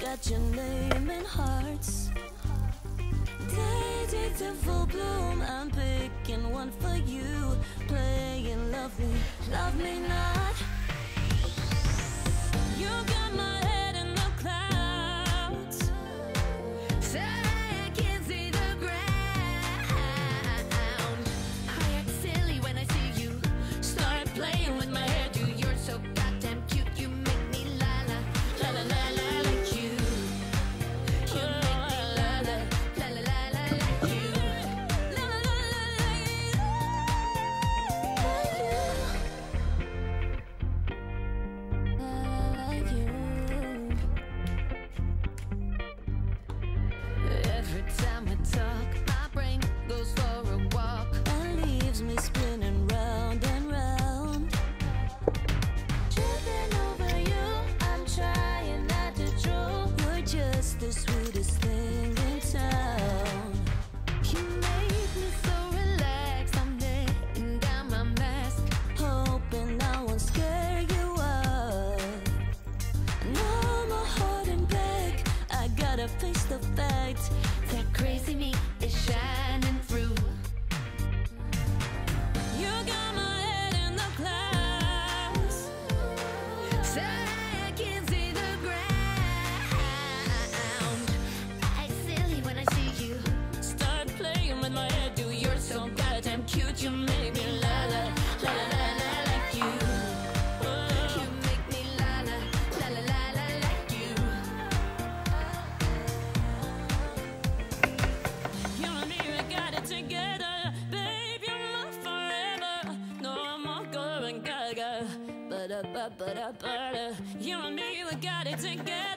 got your name in hearts. Daisies in full bloom, I'm picking one for you. Playing love me not. You got my head in the clouds, so I can't see the ground. I act silly when I see you start playing with my hair. Do you're so goddamn cute, you make me la la la la la la like you. You make me la la la la la la like you. La la la la like you. Like you. Every time we talk, my brain goes for a walk and leaves me spinning round and round. Tripping over you, I'm trying not to drool. You're just the sweetest thing in town. You make me so relaxed, I'm letting down my mask, hoping I won't scare you off. No more holding back, I gotta face the fact that crazy me is shining through. You got my head in the clouds, so I can't see the ground. I act silly when I see you start playing with my head. Do you're so goddamn cute, you make me la la la la la la like you. You make me la la la la la la like you. You and me, we got it together, babe. You're my forever. No more going gaga. Ba-da-ba-ba-da-ba-da. You and me, we got it together.